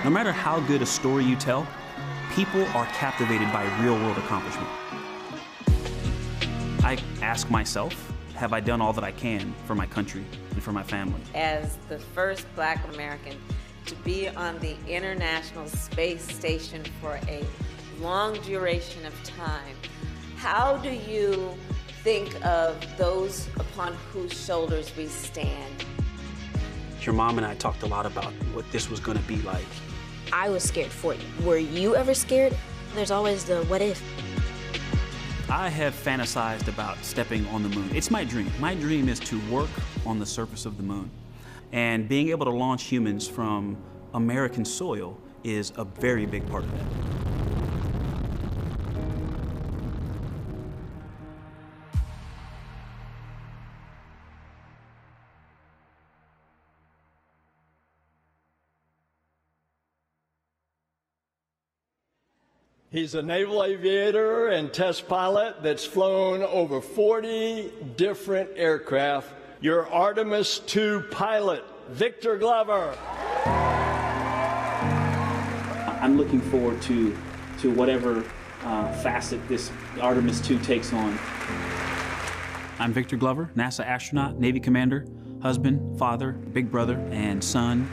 No matter how good a story you tell, people are captivated by real-world accomplishment. I ask myself, have I done all that I can for my country and for my family? As the first Black American to be on the International Space Station for a long duration of time, how do you think of those upon whose shoulders we stand? Your mom and I talked a lot about what this was going to be like. I was scared for you. Were you ever scared? There's always the what if. I have fantasized about stepping on the moon. It's my dream. My dream is to work on the surface of the moon. And being able to launch humans from American soil is a very big part of that. He's a naval aviator and test pilot that's flown over 40 different aircraft. Your Artemis II pilot, Victor Glover. I'm looking forward to whatever facet this Artemis II takes on. I'm Victor Glover, NASA astronaut, Navy commander, husband, father, big brother, and son.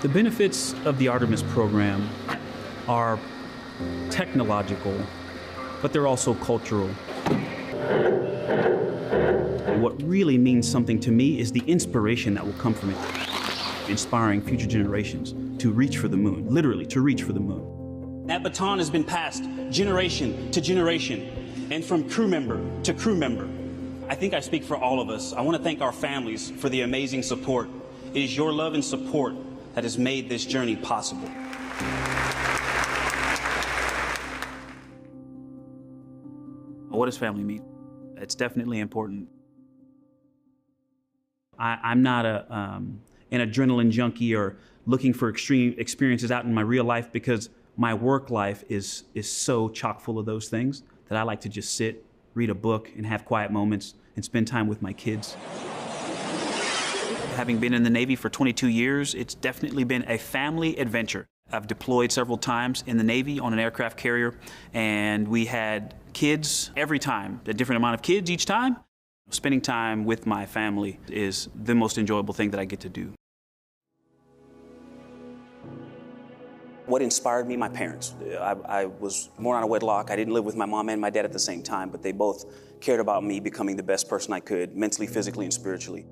The benefits of the Artemis program are technological, but they're also cultural. What really means something to me is the inspiration that will come from it, inspiring future generations to reach for the moon, literally to reach for the moon. That baton has been passed generation to generation and from crew member to crew member. I think I speak for all of us. I want to thank our families for the amazing support. It is your love and support that has made this journey possible. What does family mean? It's definitely important. I'm not an adrenaline junkie or looking for extreme experiences out in my real life, because my work life is so chock full of those things that I like to just sit, read a book, and have quiet moments and spend time with my kids. Having been in the Navy for 22 years, it's definitely been a family adventure. I've deployed several times in the Navy on an aircraft carrier, and we had kids every time, a different amount of kids each time. Spending time with my family is the most enjoyable thing that I get to do. What inspired me? My parents. I was born out of wedlock. I didn't live with my mom and my dad at the same time, but they both cared about me becoming the best person I could, mentally, physically, and spiritually.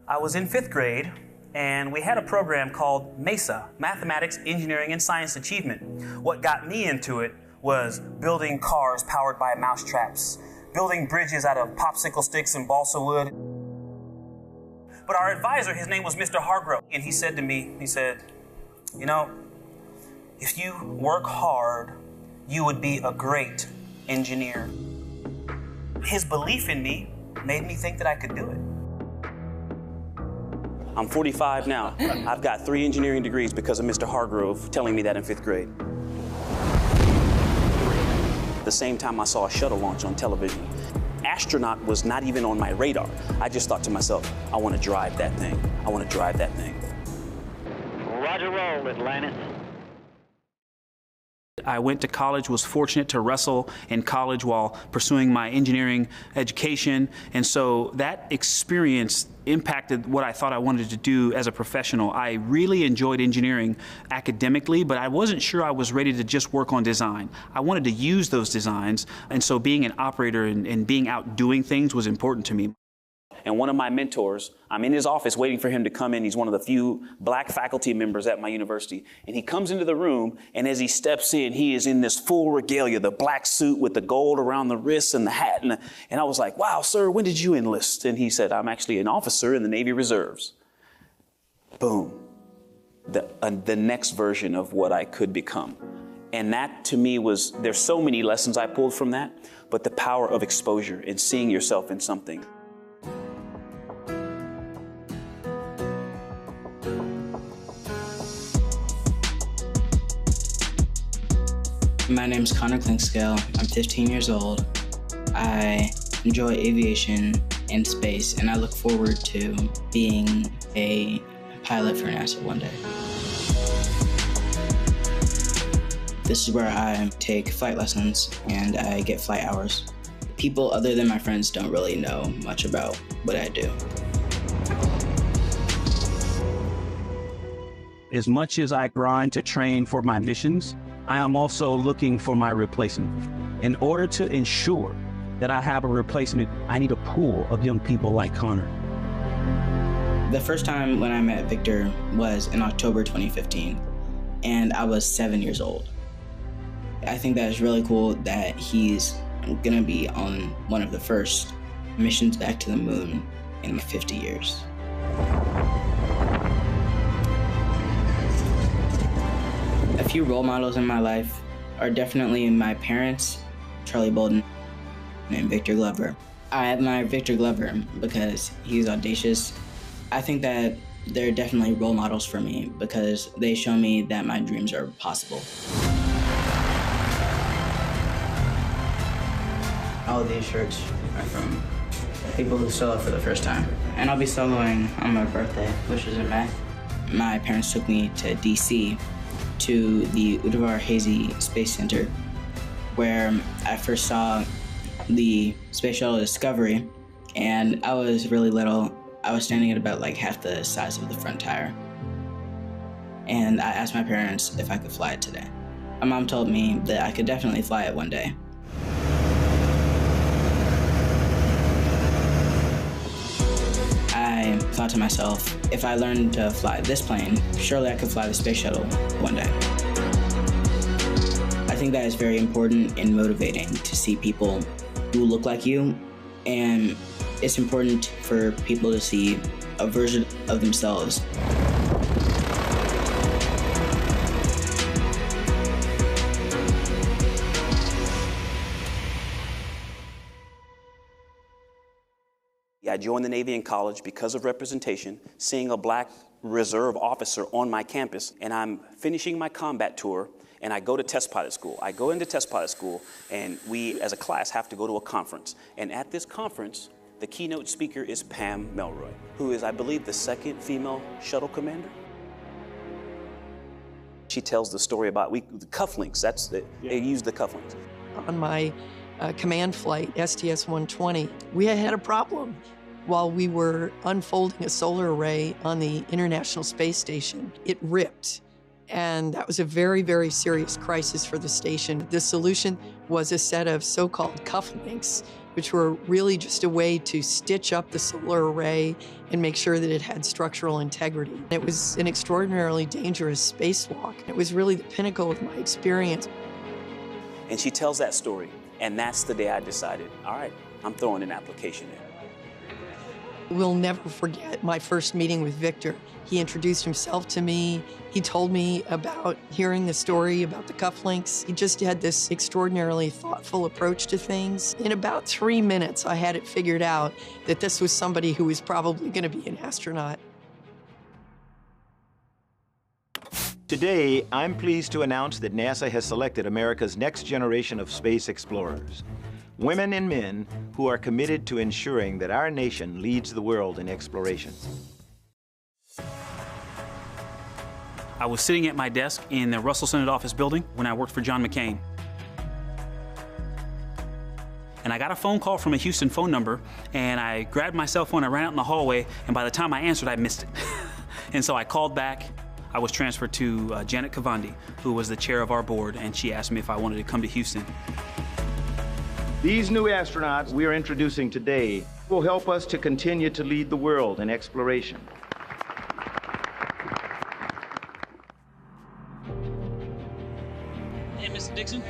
I was in 5th grade, and we had a program called MESA, Mathematics, Engineering, and Science Achievement. What got me into it was building cars powered by mouse traps, building bridges out of popsicle sticks and balsa wood. But our advisor, his name was Mr. Hargrove, and he said to me, he said, you know, if you work hard, you would be a great engineer. His belief in me made me think that I could do it. I'm 45 now. I've got 3 engineering degrees because of Mr. Hargrove telling me that in 5th grade. At the same time, I saw a shuttle launch on television. Astronaut was not even on my radar. I just thought to myself, I want to drive that thing. I want to drive that thing. Roger, roll, Atlantis. I went to college, was fortunate to wrestle in college while pursuing my engineering education. And so that experience impacted what I thought I wanted to do as a professional. I really enjoyed engineering academically, but I wasn't sure I was ready to just work on design. I wanted to use those designs. And so being an operator and being out doing things was important to me. And one of my mentors, I'm in his office waiting for him to come in. He's one of the few black faculty members at my university. And he comes into the room, and as he steps in, he is in this full regalia, the black suit with the gold around the wrists and the hat. And I was like, wow, sir, when did you enlist? And he said, I'm actually an officer in the Navy Reserves. Boom. The next version of what I could become. And that, to me, was, there's so many lessons I pulled from that, but the power of exposure and seeing yourself in something. My name is Connor Clinkscale. I'm 15 years old. I enjoy aviation and space, and I look forward to being a pilot for NASA one day. This is where I take flight lessons and I get flight hours. People other than my friends don't really know much about what I do. As much as I grind to train for my missions, I am also looking for my replacement. In order to ensure that I have a replacement, I need a pool of young people like Connor. The first time when I met Victor was in October 2015, and I was 7 years old. I think that is really cool that he's gonna be on one of the first missions back to the moon in 50 years. A few role models in my life are definitely my parents, Charlie Bolden, and Victor Glover. I admire Victor Glover because he's audacious. I think that they're definitely role models for me because they show me that my dreams are possible. All these shirts are from people who solo for the first time. And I'll be soloing on my birthday, which is in May. My parents took me to DC to the Udvar Hazy Space Center, where I first saw the Space Shuttle Discovery, and I was really little. I was standing at about like half the size of the front tire. And I asked my parents if I could fly it today. My mom told me that I could definitely fly it one day. I thought to myself, if I learned to fly this plane, surely I could fly the space shuttle one day. I think that is very important and motivating to see people who look like you, and it's important for people to see a version of themselves. I joined the Navy in college because of representation, seeing a black reserve officer on my campus, and I'm finishing my combat tour, and I go to test pilot school. I go into test pilot school, and we, as a class, have to go to a conference. And at this conference, the keynote speaker is Pam Melroy, who is, I believe, the second female shuttle commander. She tells the story about the cufflinks. They use the cufflinks. On my command flight, STS-120, we had a problem. While we were unfolding a solar array on the International Space Station, it ripped. And that was a very, very serious crisis for the station. The solution was a set of so-called cufflinks, which were really just a way to stitch up the solar array and make sure that it had structural integrity. It was an extraordinarily dangerous spacewalk. It was really the pinnacle of my experience. And she tells that story, and that's the day I decided, all right, I'm throwing an application in. We'll never forget my first meeting with Victor. He introduced himself to me. He told me about hearing the story about the cufflinks. He just had this extraordinarily thoughtful approach to things. In about 3 minutes, I had it figured out that this was somebody who was probably going to be an astronaut. Today, I'm pleased to announce that NASA has selected America's next generation of space explorers. Women and men who are committed to ensuring that our nation leads the world in exploration. I was sitting at my desk in the Russell Senate office building when I worked for John McCain. And I got a phone call from a Houston phone number, and I grabbed my cell phone, I ran out in the hallway, and by the time I answered, I missed it. And so I called back. I was transferred to Janet Kavandi, who was the chair of our board, and she asked me if I wanted to come to Houston. These new astronauts we are introducing today will help us to continue to lead the world in exploration. Hey, Mr. Dixon.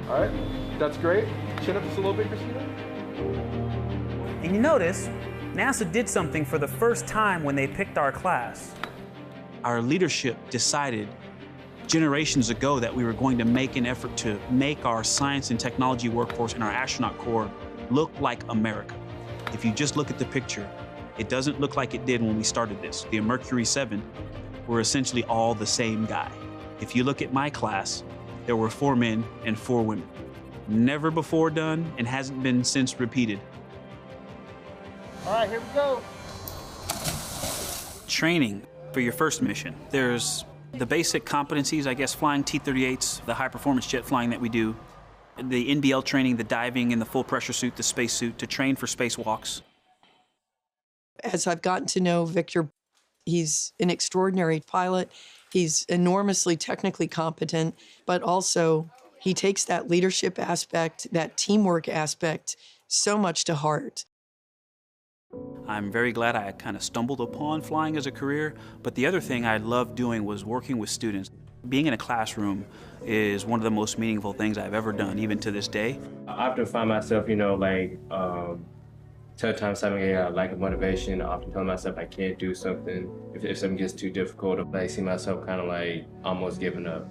All right, that's great. Chin up just a little bit, Christina. And you notice, NASA did something for the first time when they picked our class. Our leadership decided generations ago that we were going to make an effort to make our science and technology workforce and our astronaut corps look like America. If you just look at the picture, it doesn't look like it did when we started this. The Mercury 7 we're essentially all the same guy. If you look at my class, there were 4 men and 4 women. Never before done and hasn't been since repeated. All right, here we go. Training for your first mission. There's the basic competencies, I guess, flying T-38s, the high-performance jet flying that we do, the NBL training, the diving in the full pressure suit, the space suit, to train for spacewalks. As I've gotten to know Victor, he's an extraordinary pilot. He's enormously technically competent, but also he takes that leadership aspect, that teamwork aspect, so much to heart. I'm very glad I kind of stumbled upon flying as a career, but the other thing I loved doing was working with students. Being in a classroom is one of the most meaningful things I've ever done, even to this day. I often find myself, tough times having a lack of motivation. I often tell myself I can't do something. If something gets too difficult, I see myself kind of like almost giving up.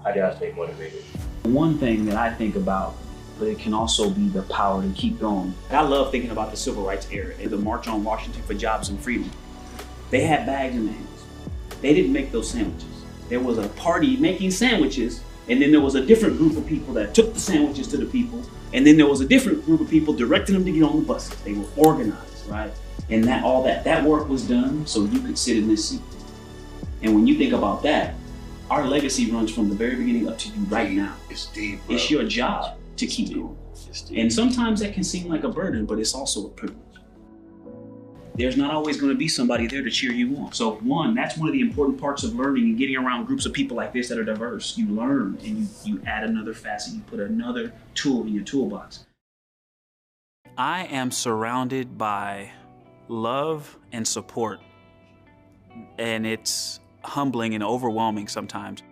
How do I stay motivated? One thing that I think about, but it can also be the power to keep going. I love thinking about the civil rights era, the March on Washington for Jobs and Freedom. They had bags in their hands. They didn't make those sandwiches. There was a party making sandwiches, and then there was a different group of people that took the sandwiches to the people, and then there was a different group of people directing them to get on the buses. They were organized, right? And that work was done so you could sit in this seat. And when you think about that, our legacy runs from the very beginning up to you right now. It's deep, bro. It's your job to keep going. And sometimes that can seem like a burden, but it's also a privilege. There's not always going to be somebody there to cheer you on. So that's one of the important parts of learning and getting around groups of people like this that are diverse. You learn and you add another facet, you put another tool in your toolbox. I am surrounded by love and support, and it's humbling and overwhelming sometimes.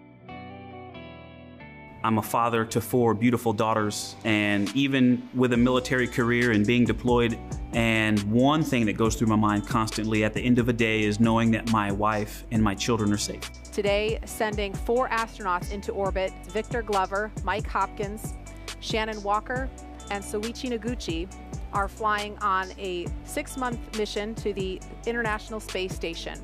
I'm a father to 4 beautiful daughters, and even with a military career and being deployed, and one thing that goes through my mind constantly at the end of a day is knowing that my wife and my children are safe. Today, sending 4 astronauts into orbit: Victor Glover, Mike Hopkins, Shannon Walker, and Soichi Noguchi are flying on a 6-month mission to the International Space Station.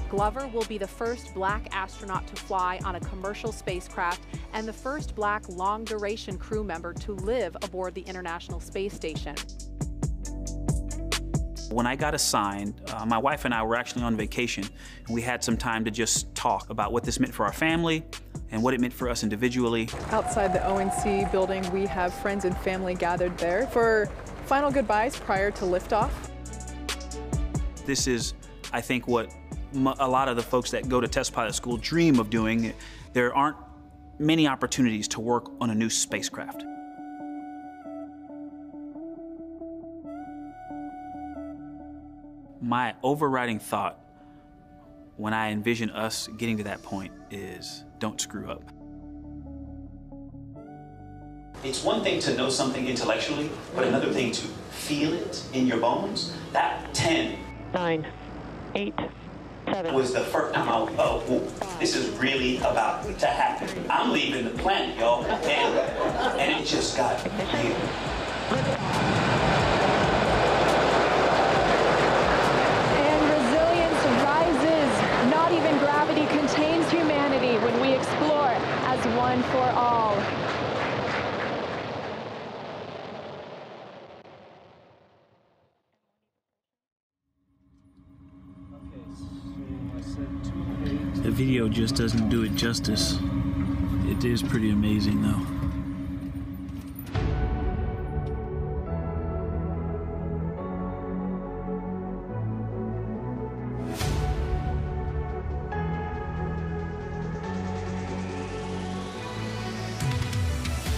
Glover will be the first Black astronaut to fly on a commercial spacecraft and the first Black long-duration crew member to live aboard the International Space Station. When I got assigned, my wife and I were actually on vacation, and we had some time to just talk about what this meant for our family and what it meant for us individually. Outside the ONC building, we have friends and family gathered there for final goodbyes prior to liftoff. This is, I think, what a lot of the folks that go to test pilot school dream of doing. There aren't many opportunities to work on a new spacecraft. My overriding thought when I envision us getting to that point is, don't screw up. It's one thing to know something intellectually, but another thing to feel it in your bones. That 10, 9, 8, 7 was the first time I went, oh, this is really about to happen. I'm leaving the planet, y'all, and it just got real. Not even gravity contains humanity when we explore as one for all. The video just doesn't do it justice. It is pretty amazing, though.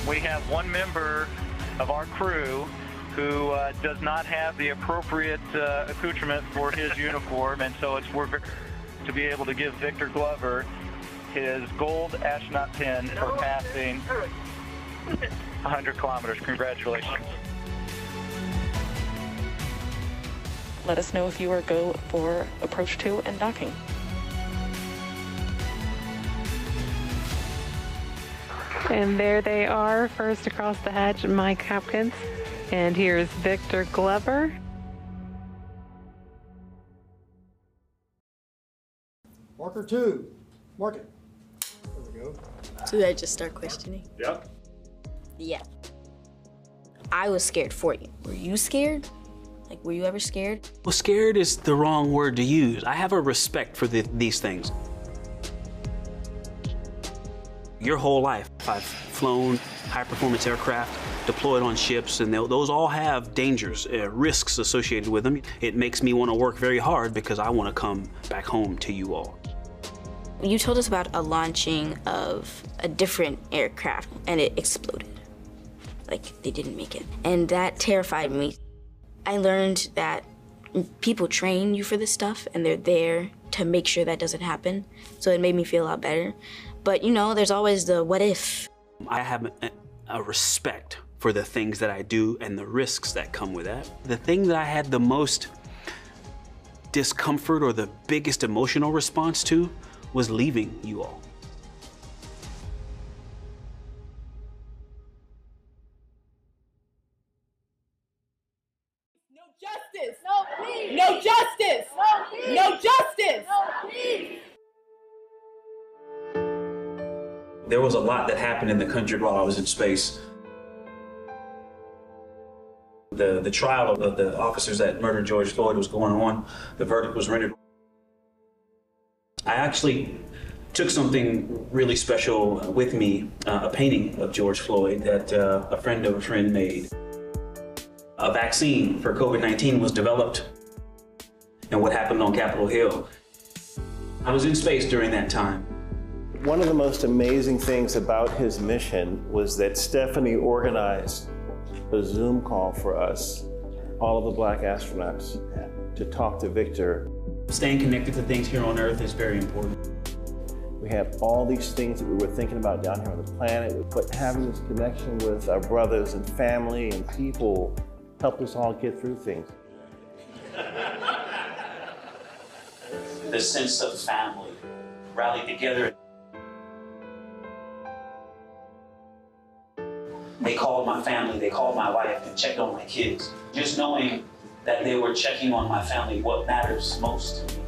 We have one member of our crew who does not have the appropriate accoutrement for his uniform, and so we're to be able to give Victor Glover his gold astronaut pin for passing 100 kilometers. Congratulations. Let us know if you are go for approach 2 and docking. And there they are, first across the hatch, Mike Hopkins. And here's Victor Glover. Marker 2. Mark it. There we go. So I just start questioning? Yep. Yeah. I was scared for you. Were you scared? Like, were you ever scared? Well, scared is the wrong word to use. I have a respect for these things. Your whole life, I've flown high-performance aircraft, deployed on ships, and those all have dangers, risks associated with them. It makes me want to work very hard because I want to come back home to you all. You told us about a launching of a different aircraft, and it exploded. Like, they didn't make it. And that terrified me. I learned that people train you for this stuff, and they're there to make sure that doesn't happen. So it made me feel a lot better. But, you know, there's always the what if. I have a respect for the things that I do and the risks that come with that. The thing that I had the most discomfort or the biggest emotional response to was leaving you all. No justice! No peace! No justice! No peace! No justice! No peace! There was a lot that happened in the country while I was in space. The trial of the officers that murdered George Floyd was going on. The verdict was rendered. I actually took something really special with me, a painting of George Floyd that a friend of a friend made. A vaccine for COVID-19 was developed, and what happened on Capitol Hill. I was in space during that time. One of the most amazing things about his mission was that Stephanie organized a Zoom call for us, all of the Black astronauts, to talk to Victor. Staying connected to things here on Earth is very important. We had all these things that we were thinking about down here on the planet, but having this connection with our brothers and family and people helped us all get through things. The sense of family, rallied together. They called my family, they called my wife and checked on my kids. Just knowing that they were checking on my family, what matters most to me.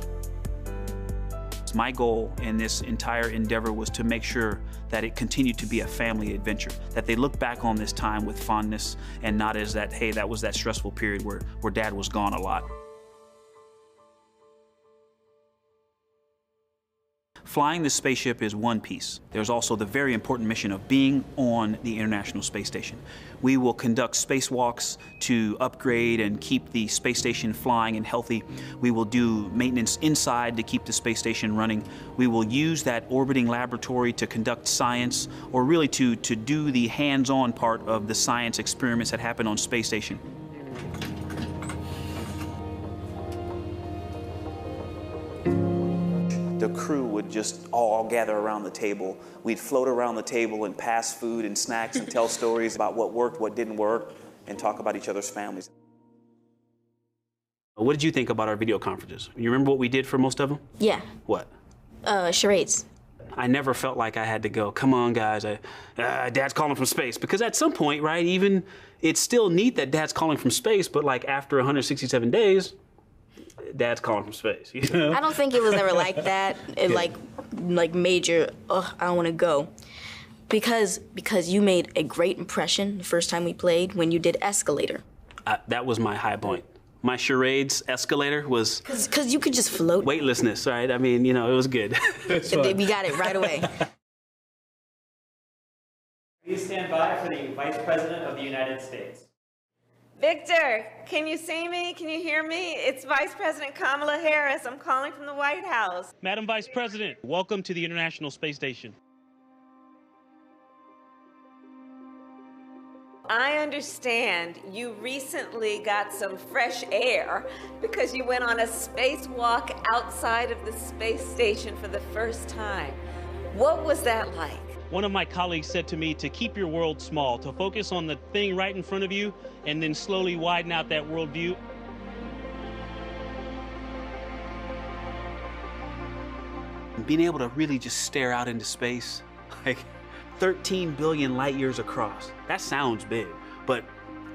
My goal in this entire endeavor was to make sure that it continued to be a family adventure, that they look back on this time with fondness and not as that, hey, that was that stressful period where Dad was gone a lot. Flying the spaceship is one piece. There's also the very important mission of being on the International Space Station. We will conduct spacewalks to upgrade and keep the space station flying and healthy. We will do maintenance inside to keep the space station running. We will use that orbiting laboratory to conduct science, or really to do the hands-on part of the science experiments that happen on space station. The crew would just all gather around the table. We'd float around the table and pass food and snacks and tell stories about what worked, what didn't work, and talk about each other's families. What did you think about our video conferences? You remember what we did for most of them? Yeah. What? Charades. I never felt like I had to go, come on guys, Dad's calling from space. Because at some point, right, even it's still neat that Dad's calling from space, but like after 167 days, Dad's calling from space. You know? I don't think it was ever like that. It like major, I don't want to go. Because you made a great impression the first time we played when you did Escalator. That was my high point. My charades Escalator was... Because you could just float. Weightlessness, right? I mean, you know, it was good. We got it right away. Please stand by for the Vice President of the United States. Victor, can you see me? Can you hear me? It's Vice President Kamala Harris. I'm calling from the White House. Madam Vice President, welcome to the International Space Station. I understand you recently got some fresh air because you went on a spacewalk outside of the space station for the first time. What was that like? One of my colleagues said to me to keep your world small, to focus on the thing right in front of you, and then slowly widen out that worldview. Being able to really just stare out into space, like 13 billion light years across. That sounds big, but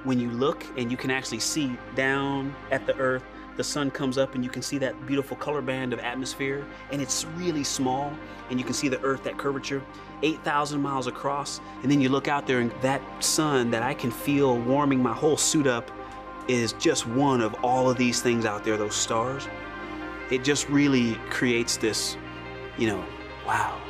when you look and you can actually see down at the Earth, the sun comes up and you can see that beautiful color band of atmosphere, and it's really small, and you can see the Earth, that curvature, 8,000 miles across, and then you look out there and that sun that I can feel warming my whole suit up is just one of all of these things out there, those stars. It just really creates this, wow.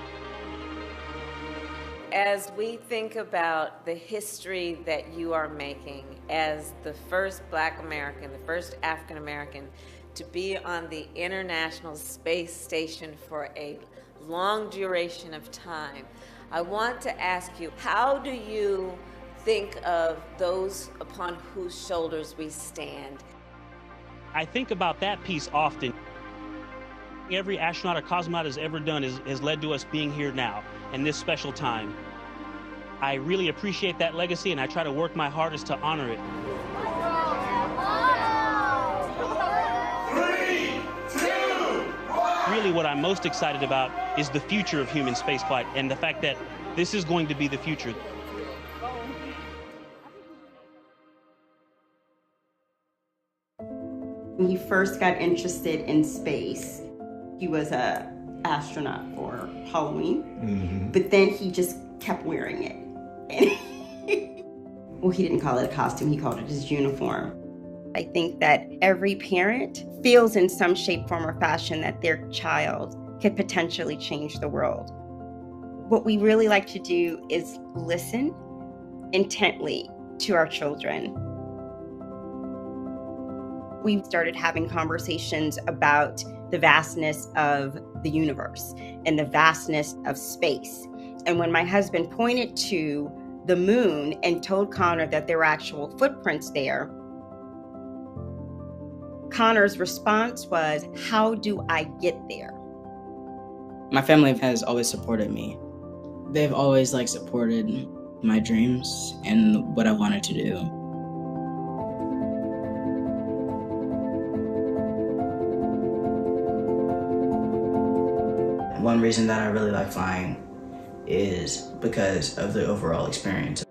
As we think about the history that you are making as the first Black American, the first African American to be on the International Space Station for a long duration of time, I want to ask you, how do you think of those upon whose shoulders we stand? I think about that piece often. Every astronaut or cosmonaut has ever done has led to us being here now, in this special time. I really appreciate that legacy, and I try to work my hardest to honor it. 3, 2, 1. Really what I'm most excited about is the future of human spaceflight, and the fact that this is going to be the future. When he first got interested in space, he was an astronaut for Halloween, but then he just kept wearing it. Well, he didn't call it a costume, he called it his uniform. I think that every parent feels in some shape, form, or fashion that their child could potentially change the world. What we really like to do is listen intently to our children. We started having conversations about the vastness of the universe and the vastness of space. And when my husband pointed to the moon and told Connor that there were actual footprints there, Connor's response was, how do I get there? My family has always supported me. They've always supported my dreams and what I wanted to do. One reason that I really like flying is because of the overall experience.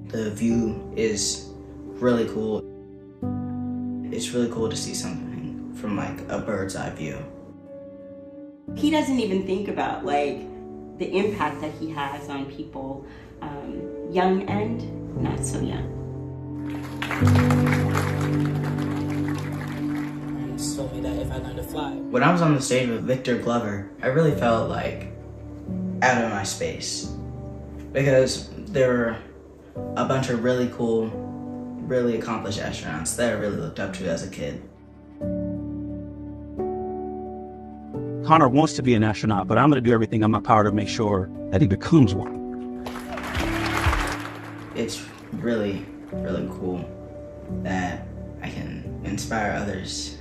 The view is really cool. It's really cool to see something from a bird's eye view. He doesn't even think about the impact that he has on people, young and not so young. Told me that if I learned to fly. When I was on the stage with Victor Glover, I really felt out of my space, because there were a bunch of really cool, really accomplished astronauts that I really looked up to as a kid. Connor wants to be an astronaut, but I'm going to do everything in my power to make sure that he becomes one. It's really, really cool that I can inspire others.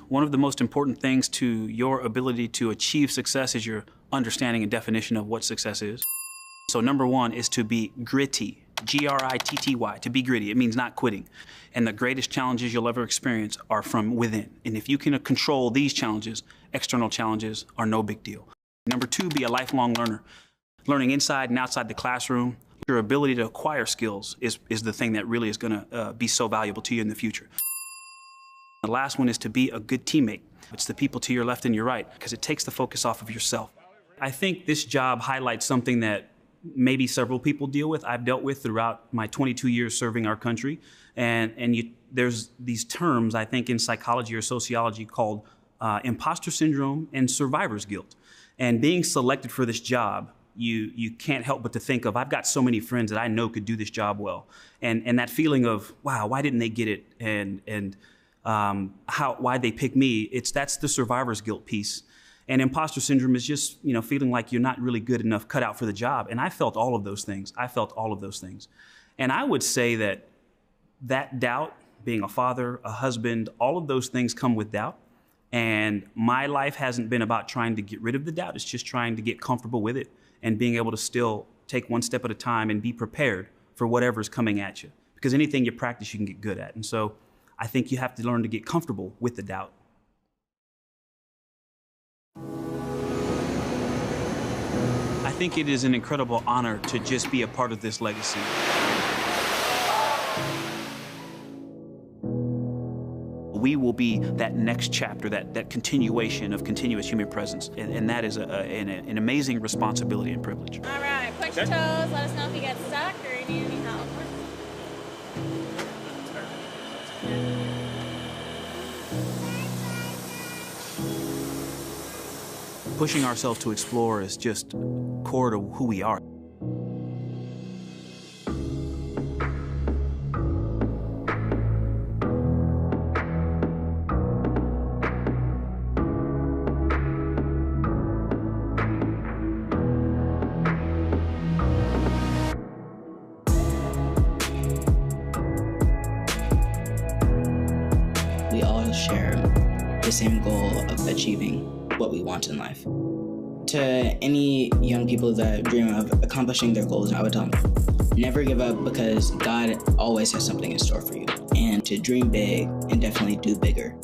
One of the most important things to your ability to achieve success is your understanding and definition of what success is. So number one is to be gritty, G-R-I-T-T-Y, to be gritty. It means not quitting. And the greatest challenges you'll ever experience are from within. And if you can control these challenges, external challenges are no big deal. Number two, be a lifelong learner. Learning inside and outside the classroom, your ability to acquire skills is the thing that really is gonna be so valuable to you in the future. The last one is to be a good teammate. It's the people to your left and your right, because it takes the focus off of yourself. I think this job highlights something that maybe several people deal with. I've dealt with throughout my 22 years serving our country. There's these terms, I think, in psychology or sociology called imposter syndrome and survivor's guilt. And being selected for this job, you can't help but to think of, I've got so many friends that I know could do this job well. And that feeling of, wow, why didn't they get it? And why'd they pick me? That's the survivor's guilt piece. And imposter syndrome is just, feeling like you're not really good enough, cut out for the job. And I felt all of those things. And I would say that doubt, being a father, a husband, all of those things come with doubt. And my life hasn't been about trying to get rid of the doubt. It's just trying to get comfortable with it and being able to still take one step at a time and be prepared for whatever's coming at you. Because anything you practice, you can get good at. And so I think you have to learn to get comfortable with the doubt. think it is an incredible honor to just be a part of this legacy. We will be that next chapter, that continuation of continuous human presence, and that is an amazing responsibility and privilege. All right, point your toes, let us know if you get stuck or you need any help. Pushing ourselves to explore is just core to who we are. We all share the same goal of achieving what we want in life. To any young people that dream of accomplishing their goals, I would tell them, never give up, because God always has something in store for you. And to dream big and definitely do bigger.